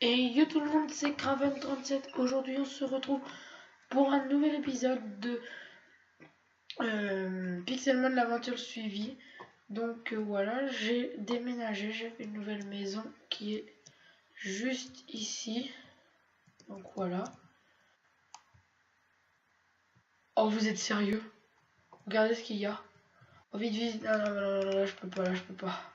Et yo tout le monde, c'est Craven37. Aujourd'hui, on se retrouve pour un nouvel épisode de Pixelmon l'aventure suivie. Donc voilà, j'ai déménagé, j'ai fait une nouvelle maison qui est juste ici. Donc voilà. Oh, vous êtes sérieux? Regardez ce qu'il y a. Oh, vite, vite. Non, non, non, non, là, je peux pas, là, je peux pas.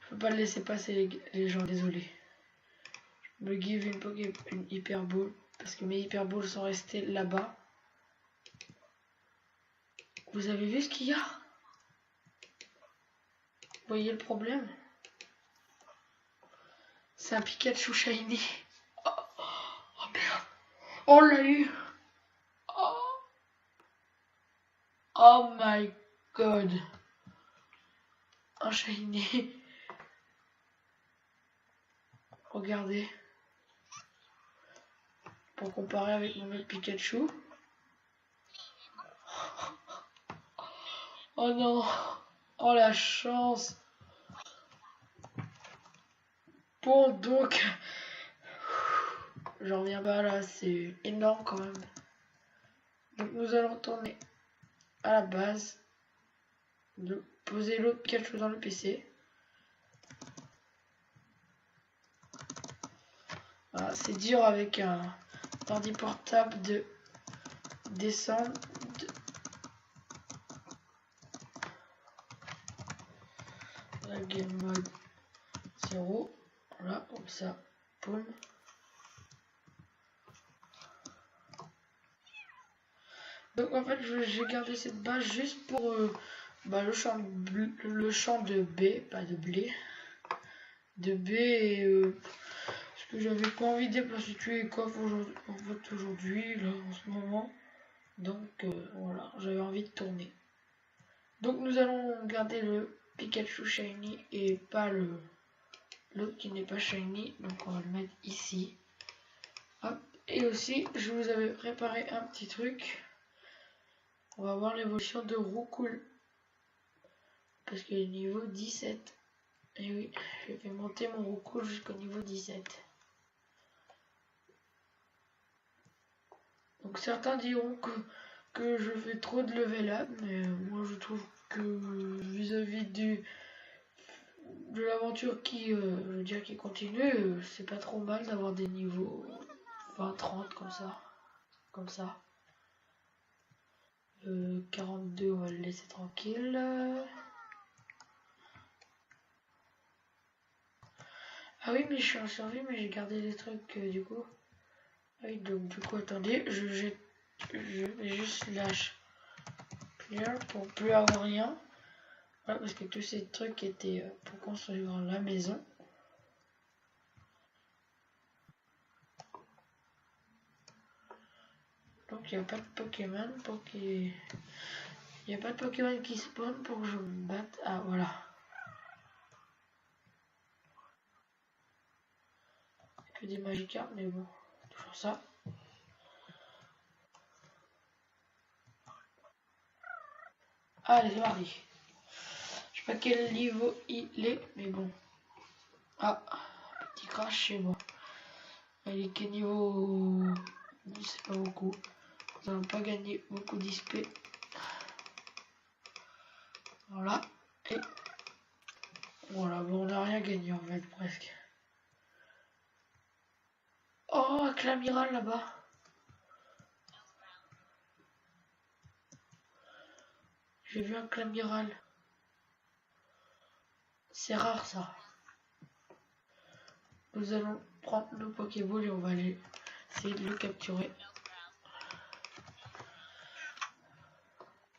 Je peux pas le laisser passer, les gens, désolé. Je me give une hyper ball. Parce que mes hyper balls sont restés là-bas. Vous avez vu ce qu'il y a? Vous voyez le problème? C'est un Pikachu shiny. Oh, oh merde. On l'a eu. Oh, oh my god. Un shiny. Regardez. Pour comparer avec mon autre Pikachu. Oh non. Oh la chance. Bon donc. J'en reviens pas là. C'est énorme quand même. Donc nous allons tourner à la base. De poser l'autre Pikachu dans le PC. Voilà, c'est dur avec un ordi portable de descendre la game mode 0. Voilà, comme ça, boum. Donc en fait, j'ai gardé cette base juste pour le champ de B, pas de blé. De B et parce que j'avais pas envie de déplacer tous les coffres aujourd'hui, là, en ce moment. Donc voilà, j'avais envie de tourner. Donc nous allons garder le Pikachu Shiny et pas l'autre qui n'est pas Shiny. Donc on va le mettre ici. Hop. Et aussi, je vous avais préparé un petit truc. On va voir l'évolution de Roucoule. Parce qu'il est niveau 17. Et oui, je vais monter mon Roucoule jusqu'au niveau 17. Donc certains diront que je fais trop de level up, mais moi je trouve que vis-à-vis de l'aventure qui, qui continue, c'est pas trop mal d'avoir des niveaux 20-30 comme ça. Comme ça. 42, on va le laisser tranquille. Ah oui, mais je suis en survie, mais j'ai gardé des trucs du coup. Ah oui, donc du coup, attendez, je vais juste lâche clear pour plus avoir rien. Voilà, parce que tous ces trucs étaient pour construire la maison. Donc il n'y a pas de Pokémon pour qu'il... Il n'y a pas de Pokémon qui spawn pour que je me batte. Ah voilà. Que des Magikarp, mais bon, toujours ça. Allez, c'est parti. Je sais pas quel niveau il est, mais bon. Ah, petit crash chez moi. Il est quel niveau... C'est pas beaucoup. Nous n'allons pas gagner beaucoup d'XP. Voilà. Et voilà, bon, on n'a rien gagné en fait, presque. Oh, un Clamiral là-bas. J'ai vu un Clamiral. C'est rare ça. Nous allons prendre nos Pokéballs et on va aller essayer de le capturer.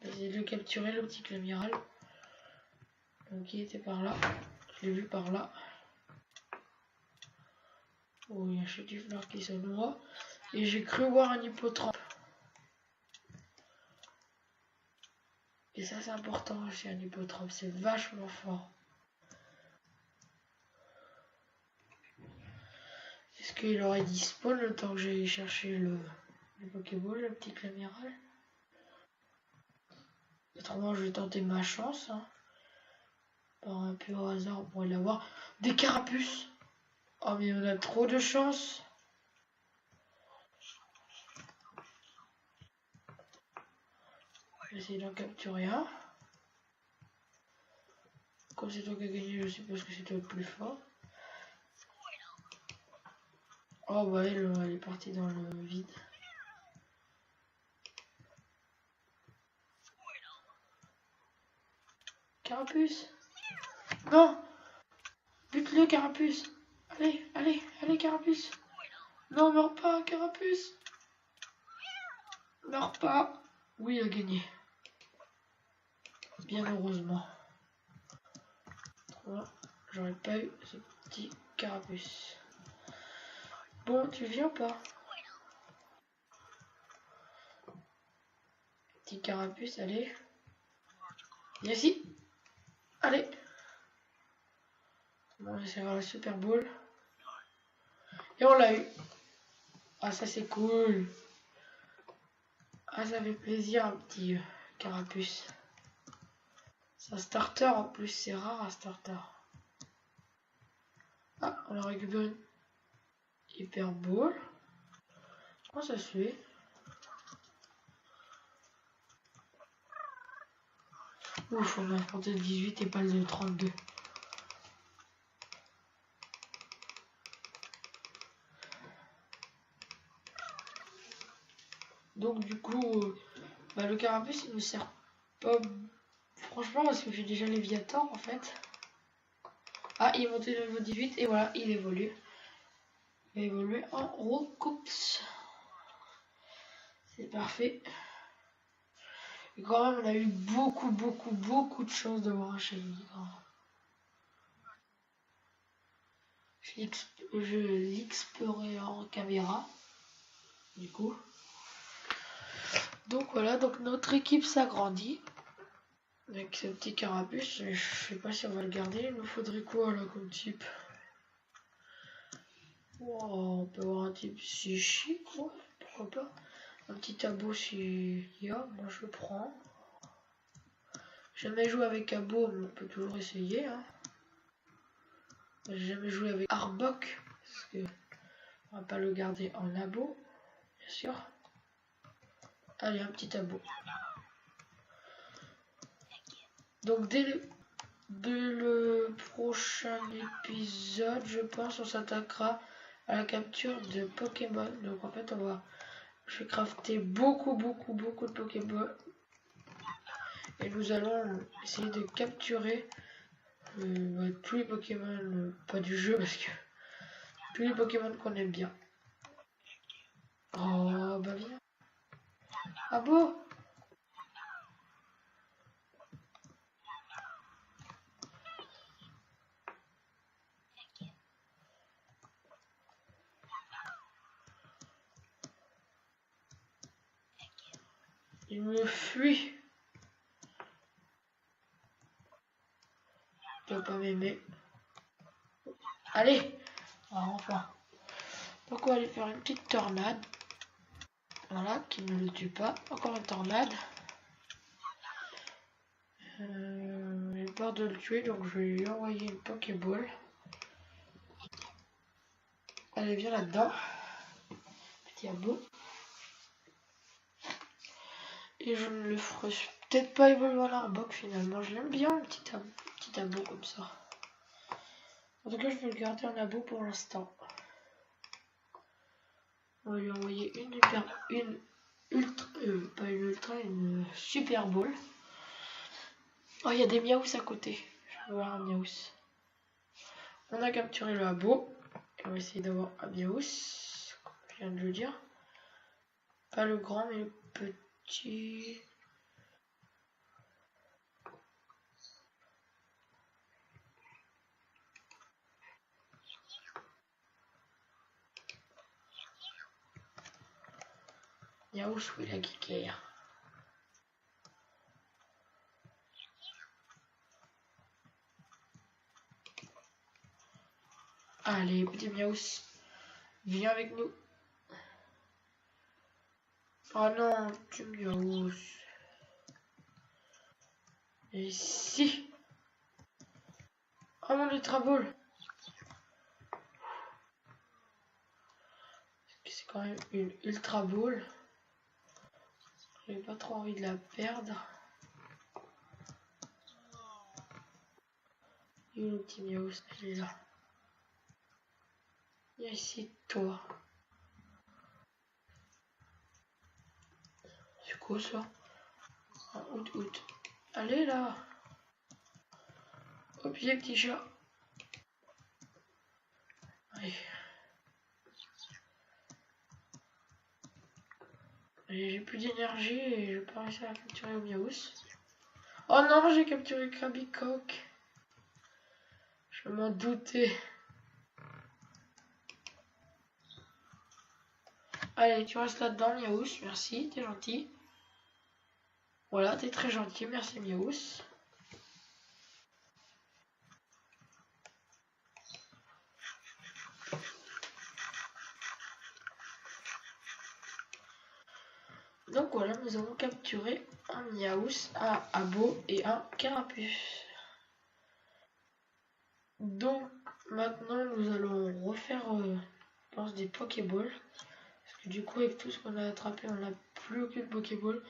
Essayer de le capturer, le petit Clamiral. Donc il était par là. Je l'ai vu par là. Oh, il y a un Chétifleur qui se noie. Et j'ai cru voir un hippotrampe. Et ça c'est important aussi, un hippotrampe. C'est vachement fort. Est-ce qu'il aurait dit spawn le temps que j'ai cherché le Pokéball, le petit Clamiral? Autrement, je vais tenter ma chance. Hein. Par un pur hasard, on pourrait l'avoir. Des carapuces! Oh mais on a trop de chance. On va essayer d'en capturer un. Comme c'est toi qui as gagné, je suppose que c'est toi le plus fort. Oh bah elle est partie dans le vide. Carapuce. Non. Bute-le, Carapuce. Allez, allez, allez, Carapuce. Non, meurs pas, Carapuce. Meurs pas. Oui, il a gagné. Bien heureusement. J'aurais pas eu ce petit Carapuce. Bon, tu viens pas? Petit Carapuce, allez. Viens ici. Allez. On va essayer la Super Bowl. Et on l'a eu. Ah, ça c'est cool. Ah, ça fait plaisir, un petit Carapuce. C'est un starter en plus, c'est rare un starter. Ah, on a récupéré une Hyper Ball. Comment ça se fait? Ouf, on a affronté le 18 et pas le 32. Donc du coup, le Carapuce il ne sert pas franchement parce que j'ai déjà Léviathan en fait. Ah, il est monté de niveau 18 et voilà, il évolue. Il va évoluer en Roucoups. C'est parfait. Et quand même, on a eu beaucoup de chance d'avoir un shiny. Je l'explorais en caméra. Du coup. Donc voilà, donc notre équipe s'agrandit. Avec ce petit Carapuce, je sais pas si on va le garder. Il nous faudrait quoi là comme type? Oh, on peut avoir un type psychique, ouais, pourquoi pas. Un petit abo si il y a, moi je prends. J'ai jamais joué avec abo, mais on peut toujours essayer. Hein. J'ai jamais joué avec Arbok, parce que on va pas le garder en abo, bien sûr. Allez, un petit abo. Donc dès le prochain épisode, je pense, on s'attaquera à la capture de Pokémon. Donc en fait, je vais crafter beaucoup de Pokémon. Et nous allons essayer de capturer tous les Pokémon, pas du jeu parce que tous les Pokémon qu'on aime bien. Oh bah viens. Ah bon? Il me fuit. Il doit pas m'aimer. Allez. Ah, enfin. Donc on va aller faire une petite tornade. Voilà, qui ne le tue pas. Encore une tornade. J'ai peur de le tuer, donc je vais lui envoyer une Pokéball. Allez, viens là-dedans. Petit abo. Et je ne le ferai peut-être pas évoluer en Arbok finalement. Je l'aime bien, un petit abo comme ça. En tout cas, je vais le garder en abo pour l'instant. On va lui envoyer une Super Bowl. Oh, il y a des Miaous à côté. Je vais voir un Miaous. On a capturé le abo. Et on va essayer d'avoir un Miaous. Comme je viens de le dire. Pas le grand, mais le petit. Miaous, où est la guiquère? Allez, petit Miaous. Viens avec nous. Oh non, tu Miaous. Et si. Oh mon Ultra Ball. c'est quand même une Ultra Ball. J'ai pas trop envie de la perdre. Et le petit Miaus, il est là. Viens ici, toi. C'est quoi ça? Un out. Allez là. Au pied, petit chat. Allez. J'ai plus d'énergie et je vais pas réussir à capturer au Miaus. Oh non, j'ai capturé Krabicock. Je m'en doutais. Allez, tu restes là-dedans, Miaus. Merci, t'es gentil. Voilà, t'es très gentil. Merci, Miaus. Donc voilà, nous avons capturé un Miaus, un Abo et un Carapuce. Donc maintenant nous allons refaire je pense des Pokéballs. Parce que du coup avec tout ce qu'on a attrapé on n'a plus aucune Pokéball.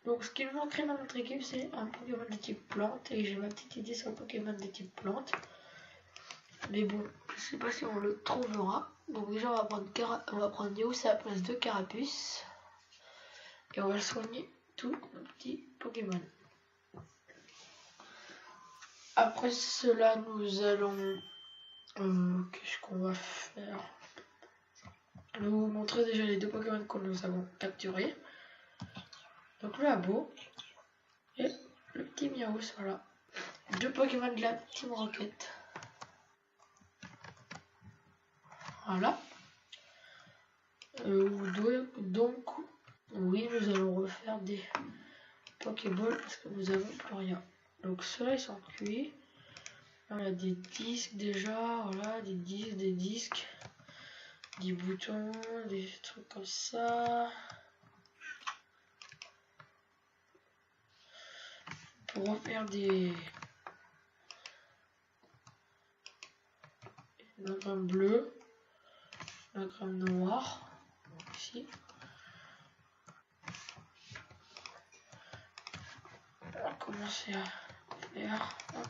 Donc ce qui nous manquerait dans notre équipe c'est un Pokémon de type plante. Et j'ai ma petite idée sur le Pokémon de type plante. Mais bon, je sais pas si on le trouvera. Donc déjà on va prendre Miaus à la place de Carapuce. Et on va soigner tous nos petits Pokémon. Après cela, nous allons... qu'est-ce qu'on va faire? Je vais vous montrer déjà les deux Pokémon que nous avons capturés. Donc le Abo et le petit Miaus, voilà. Deux Pokémon de la Team Rocket. Voilà. Donc, oui, nous allons refaire des Pokéballs parce que nous avons plus rien. Donc ceux-là, ils sont cuits. Là, on a des disques déjà, voilà, des disques, des boutons, des trucs comme ça. Pour refaire des la crème bleue, la crème noire, ici. On va commencer à faire. Hop.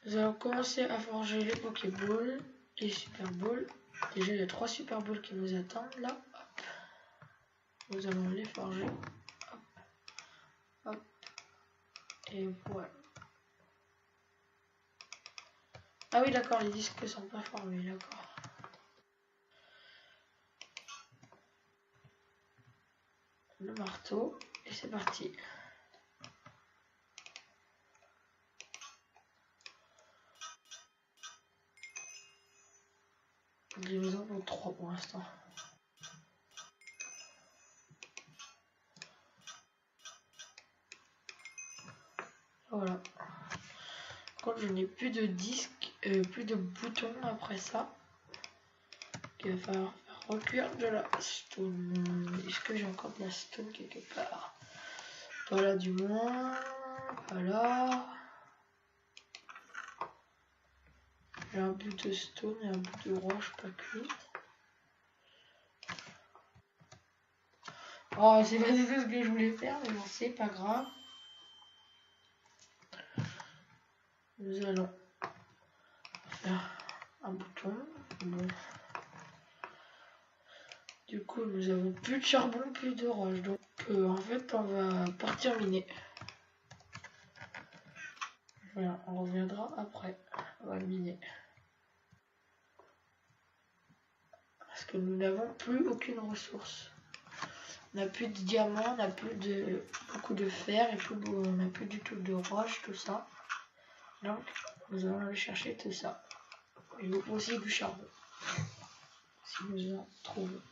Nous allons commencer à forger les Pokéballs, les Super Balls. Déjà, il y a 3 Super Balls qui nous attendent là. Hop. Nous allons les forger. Hop. Hop. Et voilà. Ah oui, d'accord, les disques ne sont pas formés, d'accord. Le marteau, et c'est parti. Nous en avons 3 pour l'instant. Voilà. Quand je n'ai plus de disques, plus de boutons après ça. Il va falloir faire recueillir de la stone. Est-ce que j'ai encore de la stone quelque part? Voilà du moins. Voilà. J'ai un bout de stone et un bout de roche pas cuite. Oh, c'est pas du tout ce que je voulais faire, mais bon, c'est pas grave. Nous allons faire un bouton. Bon. Du coup, nous avons plus de charbon, plus de roche. Donc, en fait, on va partir miner. Voilà, on reviendra après. On va miner. Parce que nous n'avons plus aucune ressource. On n'a plus de diamants, on n'a plus de beaucoup de fer et on n'a plus du tout de roche, tout ça. Donc, nous allons aller chercher tout ça. Et aussi du charbon. Si nous en trouvons.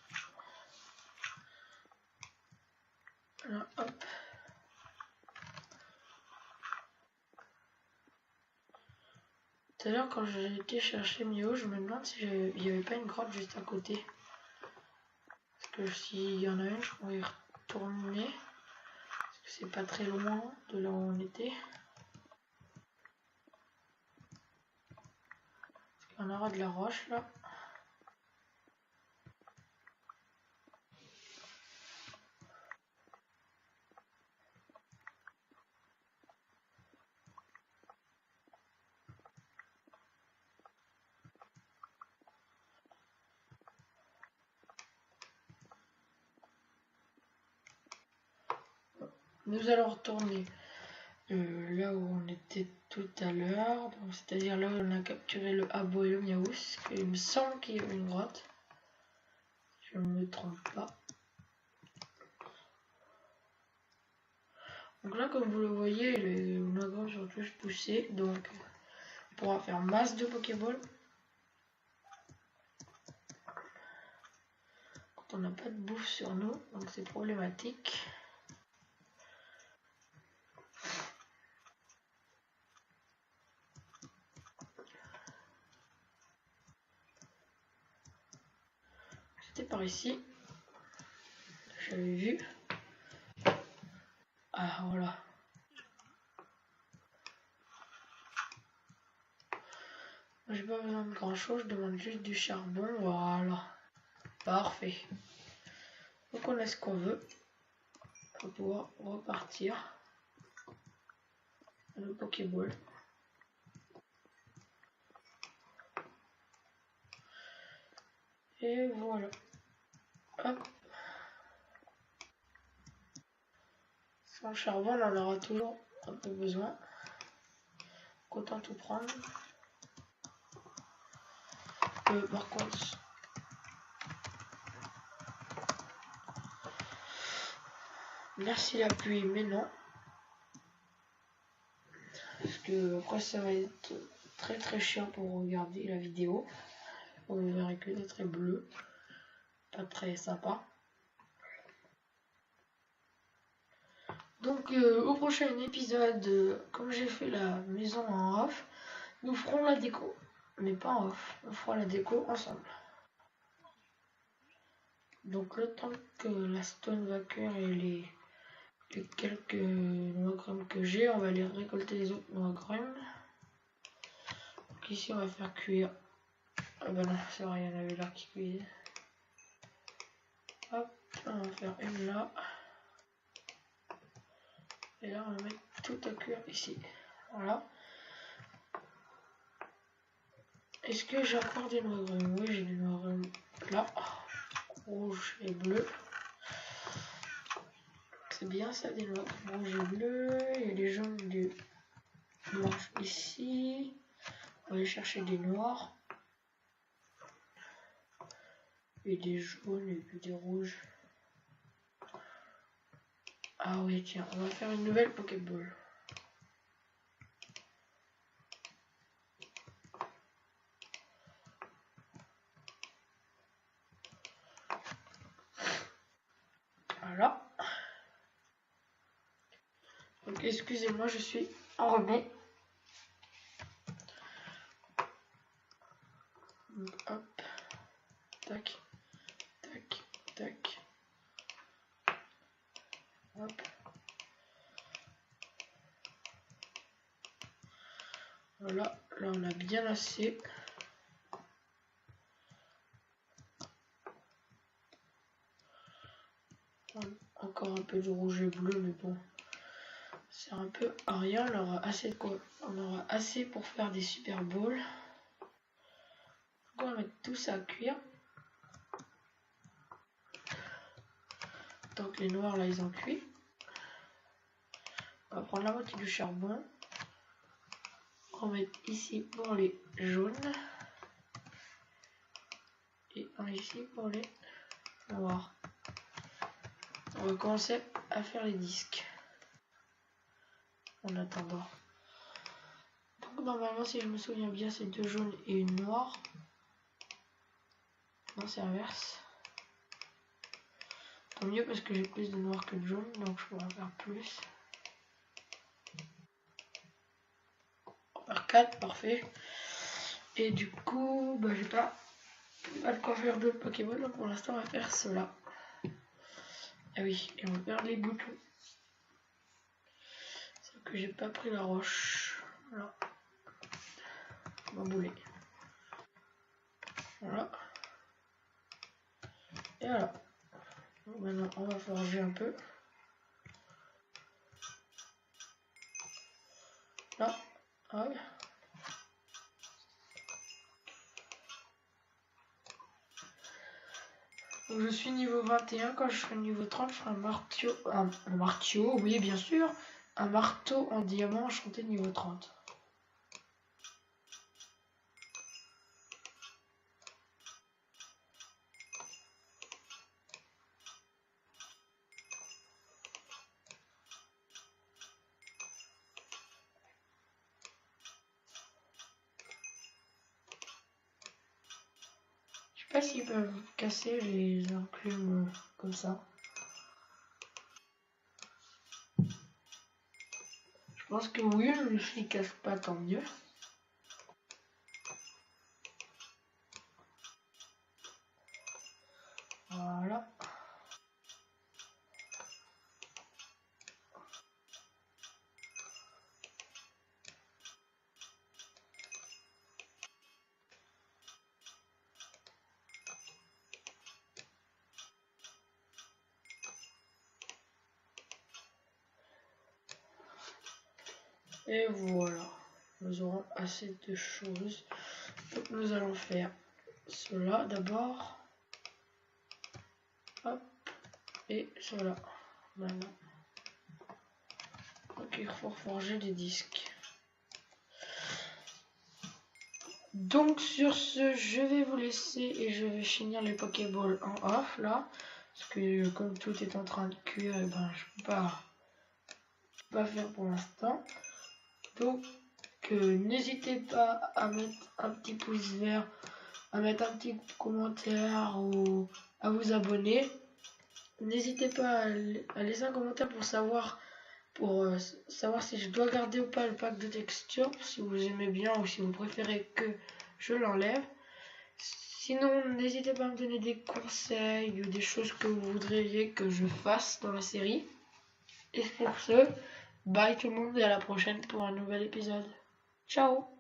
Voilà, hop. Tout à l'heure, quand j'ai été chercher Mio, je me demande s'il n'y avait pas une grotte juste à côté. Parce que s'il y en a une, je pourrais y retourner. Parce que c'est pas très loin de là où on était. Parce qu'il y en aura de la roche là. nous allons retourner là où on était tout à l'heure, c'est-à-dire là où on a capturé le Aboyomiaus. Il me semble qu'il y a une grotte. Je ne me trompe pas. Donc là, comme vous le voyez, le Magron sur touche poussée, donc on pourra faire masse de Pokéball. Quand on n'a pas de bouffe sur nous, donc c'est problématique. C'était par ici. J'avais vu. Ah voilà. J'ai pas besoin de grand chose, je demande juste du charbon. Voilà. Parfait. Donc on a ce qu'on veut. On va pouvoir repartir. Le Pokéball. Et voilà. Hop. Sans charbon, on en aura toujours un peu besoin. Autant tout prendre. Par contre, merci la pluie, mais non. Parce que après ça va être très chiant pour regarder la vidéo. Vous verrez que c'est très bleu. Pas très sympa. Donc au prochain épisode, comme j'ai fait la maison en off, nous ferons la déco. Mais pas en off, on fera la déco ensemble. Donc le temps que la stone va cuire et les quelques noix grumes que j'ai, on va aller récolter les autres noix grumes. Donc ici on va faire cuire. Ah bah non, c'est vrai, il y en avait là qui cuisait. Hop, on va faire une là. Et là on va mettre tout à cuire ici. Voilà. Est-ce que j'ai encore des noix grumes? Oui, j'ai des noix grumes là. Rouge et bleu. C'est bien ça, des noix rouges et bleues. Il y a des jaunes du blanche ici. On va aller chercher des noirs. Et des jaunes et puis des rouges. Ah oui, tiens, on va faire une nouvelle Pokéball. Voilà. Donc excusez-moi, je suis en remet. Donc, hop. Tac. Tac. Tac. Hop. Voilà. Là on a bien assez. Encore un peu de rouge et bleu, mais bon. C'est un peu à rien, on aura assez de quoi. On aura assez pour faire des super balls. On va mettre tout ça à cuire. Donc les noirs là ils ont cuit. On va prendre la moitié du charbon. On va mettre ici pour les jaunes. Et un ici pour les noirs. On va commencer à faire les disques. En attendant. Donc normalement si je me souviens bien c'est deux jaunes et une noire. Non c'est l'inverse. Tant mieux parce que j'ai plus de noir que de jaune donc je pourrais en faire plus. On va faire 4, parfait. Et du coup bah j'ai pas de quoi faire d'autres Pokémon donc pour l'instant on va faire cela. Ah oui et on va perdre les boutons. Sauf que j'ai pas pris la roche. Voilà. On va bouler. Voilà. Et voilà. Donc maintenant on va forger un peu. Là. Hop. Donc je suis niveau 21, quand je serai niveau 30, je ferai un marteau, oui bien sûr, un marteau en diamant enchanté niveau 30. Je sais pas s'ils peuvent casser les enclumes comme ça. Je pense que oui, mais s'ils cassent pas, tant mieux. Voilà. Et voilà, nous aurons assez de choses. Donc nous allons faire cela d'abord. Hop. Et cela. Maintenant. Donc il faut forger des disques. Donc sur ce, je vais vous laisser et je vais finir les Pokéballs en off là. Parce que comme tout est en train de cuire, et ben, je peux pas faire pour l'instant. Donc n'hésitez pas à mettre un petit pouce vert, à mettre un petit commentaire ou à vous abonner. N'hésitez pas à laisser un commentaire pour savoir si je dois garder ou pas le pack de texture, si vous aimez bien ou si vous préférez que je l'enlève. Sinon, n'hésitez pas à me donner des conseils ou des choses que vous voudriez que je fasse dans la série. Et pour ce, bye tout le monde et à la prochaine pour un nouvel épisode. Ciao!